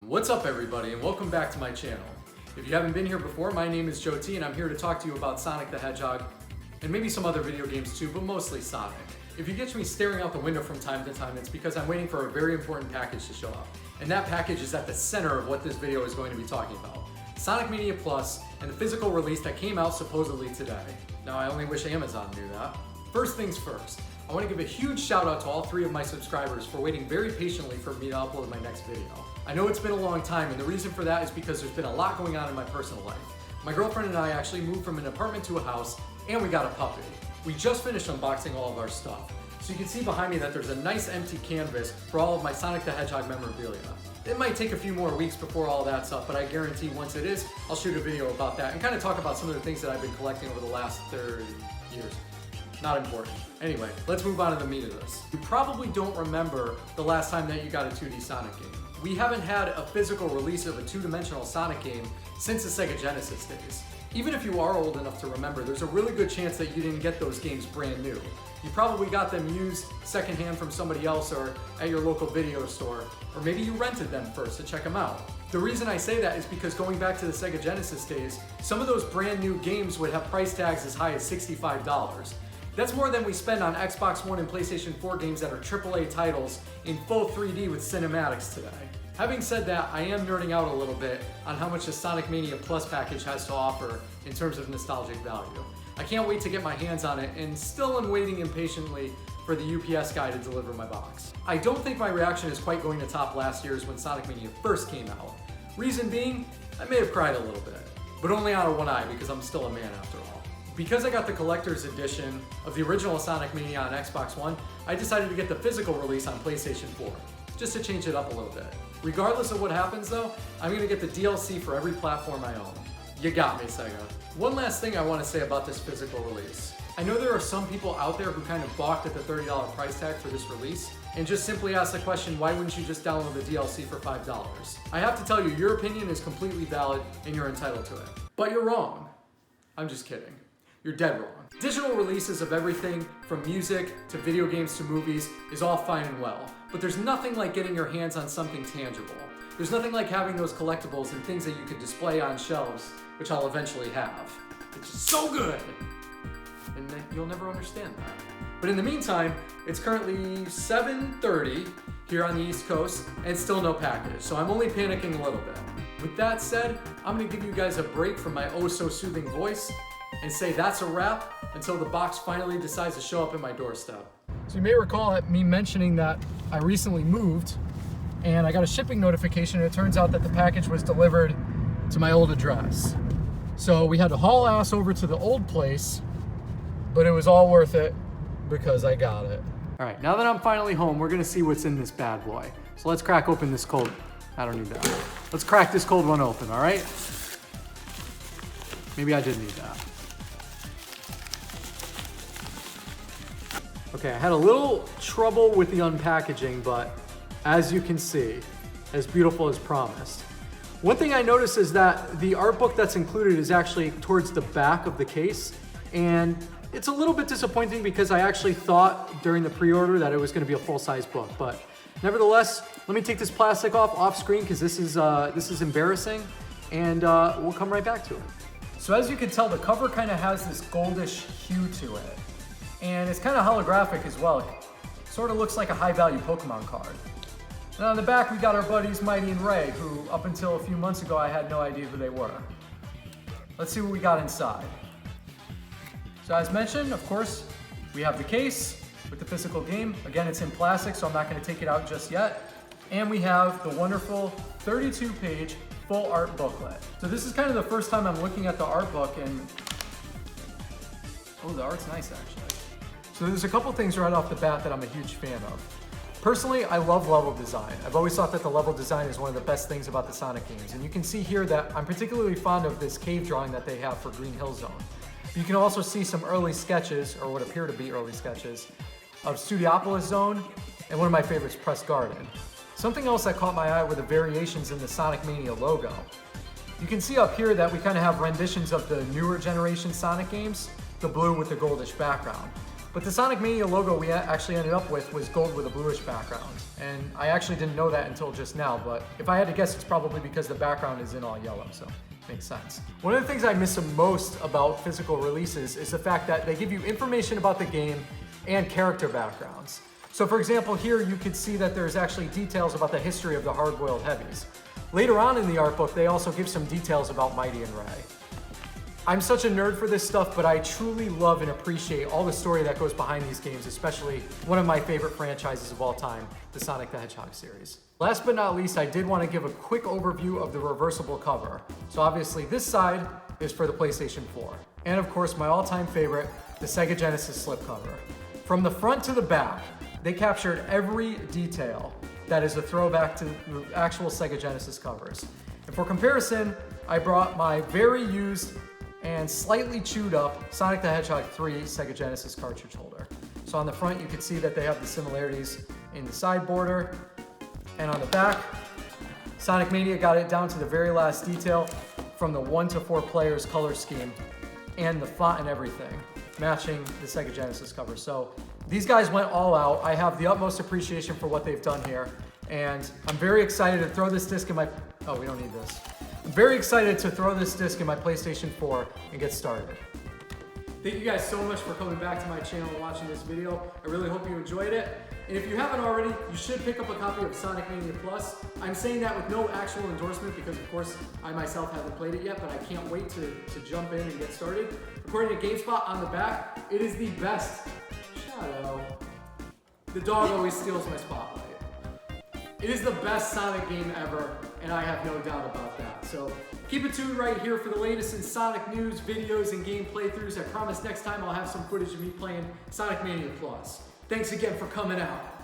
What's up everybody and welcome back to my channel. If you haven't been here before, my name is Joe T and I'm here to talk to you about Sonic the Hedgehog and maybe some other video games too, but mostly Sonic. If you catch me staring out the window from time to time, it's because I'm waiting for a very important package to show up. And that package is at the center of what this video is going to be talking about. Sonic Mania PLUS and the physical release that came out supposedly today. Now I only wish Amazon knew that. First things first, I want to give a huge shout out to all 3 of my subscribers for waiting very patiently for me to upload my next video. I know it's been a long time and the reason for that is because there's been a lot going on in my personal life. My girlfriend and I actually moved from an apartment to a house and we got a puppy. We just finished unboxing all of our stuff. So you can see behind me that there's a nice empty canvas for all of my Sonic the Hedgehog memorabilia. It might take a few more weeks before all that's up, but I guarantee once it is, I'll shoot a video about that and kind of talk about some of the things that I've been collecting over the last 30 years. Not important. Anyway, let's move on to the meat of this. You probably don't remember the last time that you got a 2D Sonic game. We haven't had a physical release of a 2-dimensional Sonic game since the Sega Genesis days. Even if you are old enough to remember, there's a really good chance that you didn't get those games brand new. You probably got them used secondhand from somebody else or at your local video store, or maybe you rented them first to check them out. The reason I say that is because going back to the Sega Genesis days, some of those brand new games would have price tags as high as $65. That's more than we spend on Xbox One and PlayStation 4 games that are AAA titles in full 3D with cinematics today. Having said that, I am nerding out a little bit on how much the Sonic Mania Plus package has to offer in terms of nostalgic value. I can't wait to get my hands on it and still am waiting impatiently for the UPS guy to deliver my box. I don't think my reaction is quite going to top last year's when Sonic Mania first came out. Reason being, I may have cried a little bit, but only out of one eye because I'm still a man after all. Because I got the collector's edition of the original Sonic Mania on Xbox One, I decided to get the physical release on PlayStation 4, just to change it up a little bit. Regardless of what happens though, I'm gonna get the DLC for every platform I own. You got me, Sega. One last thing I want to say about this physical release. I know there are some people out there who kind of balked at the $30 price tag for this release and just simply ask the question, why wouldn't you just download the DLC for $5? I have to tell you, your opinion is completely valid and you're entitled to it. But you're wrong. I'm just kidding. You're dead wrong. Digital releases of everything from music to video games to movies is all fine and well, but there's nothing like getting your hands on something tangible. There's nothing like having those collectibles and things that you could display on shelves, which I'll eventually have. It's just so good! And you'll never understand that. But in the meantime, it's currently 7:30 here on the East Coast and still no package, so I'm only panicking a little bit. With that said, I'm gonna give you guys a break from my oh so soothing voice and say that's a wrap until the box finally decides to show up at my doorstep. So you may recall me mentioning that I recently moved and I got a shipping notification and it turns out that the package was delivered to my old address. So we had to haul ass over to the old place, but it was all worth it because I got it. All right, now that I'm finally home, we're gonna see what's in this bad boy. So let's crack open this cold, I don't need that. Let's crack this cold one open, all right? Maybe I did need that. Okay, I had a little trouble with the unpackaging, but as you can see, as beautiful as promised. One thing I noticed is that the art book that's included is actually towards the back of the case, and it's a little bit disappointing because I actually thought during the pre-order that it was gonna be a full-size book, but nevertheless, let me take this plastic off screen because this is embarrassing, and we'll come right back to it. So as you can tell, the cover kind of has this goldish hue to it. And it's kind of holographic as well. Sort of looks like a high-value Pokemon card. And on the back, we got our buddies Mighty and Ray, who up until a few months ago, I had no idea who they were. Let's see what we got inside. So as mentioned, of course, we have the case with the physical game. Again, it's in plastic, so I'm not going to take it out just yet. And we have the wonderful 32-page full art booklet. So this is kind of the first time I'm looking at the art book, and oh, the art's nice actually. So there's a couple things right off the bat that I'm a huge fan of. Personally, I love level design. I've always thought that the level design is one of the best things about the Sonic games. And you can see here that I'm particularly fond of this cave drawing that they have for Green Hill Zone. You can also see some early sketches, or what appear to be early sketches, of Studiopolis Zone, and one of my favorites, Press Garden. Something else that caught my eye were the variations in the Sonic Mania logo. You can see up here that we kind of have renditions of the newer generation Sonic games, the blue with the goldish background. But the Sonic Mania logo we actually ended up with was gold with a bluish background. And I actually didn't know that until just now, but if I had to guess, it's probably because the background is in all yellow, so makes sense. One of the things I miss the most about physical releases is the fact that they give you information about the game and character backgrounds. So for example, here you could see that there's actually details about the history of the hard-boiled heavies. Later on in the art book, they also give some details about Mighty and Ray. I'm such a nerd for this stuff, but I truly love and appreciate all the story that goes behind these games, especially one of my favorite franchises of all time, the Sonic the Hedgehog series. Last but not least, I did want to give a quick overview of the reversible cover. So obviously this side is for the PlayStation 4. And of course, my all-time favorite, the Sega Genesis slipcover. From the front to the back, they captured every detail that is a throwback to the actual Sega Genesis covers. And for comparison, I brought my very used and slightly chewed up Sonic the Hedgehog 3 Sega Genesis cartridge holder. So on the front, you can see that they have the similarities in the side border. And on the back, Sonic Mania got it down to the very last detail from the 1 to 4 players color scheme and the font and everything, matching the Sega Genesis cover. So these guys went all out. I have the utmost appreciation for what they've done here. And I'm very excited to throw this disc in my, oh, we don't need this. I'm very excited to throw this disc in my PlayStation 4 and get started. Thank you guys so much for coming back to my channel and watching this video. I really hope you enjoyed it. And if you haven't already, you should pick up a copy of Sonic Mania PLUS. I'm saying that with no actual endorsement because, of course, I myself haven't played it yet, but I can't wait to jump in and get started. According to GameSpot on the back, it is the best. Shadow. The dog always steals my spotlight. It is the best Sonic game ever, and I have no doubt about that. So keep it tuned right here for the latest in Sonic news, videos, and game playthroughs. I promise next time I'll have some footage of me playing Sonic Mania PLUS. Thanks again for coming out.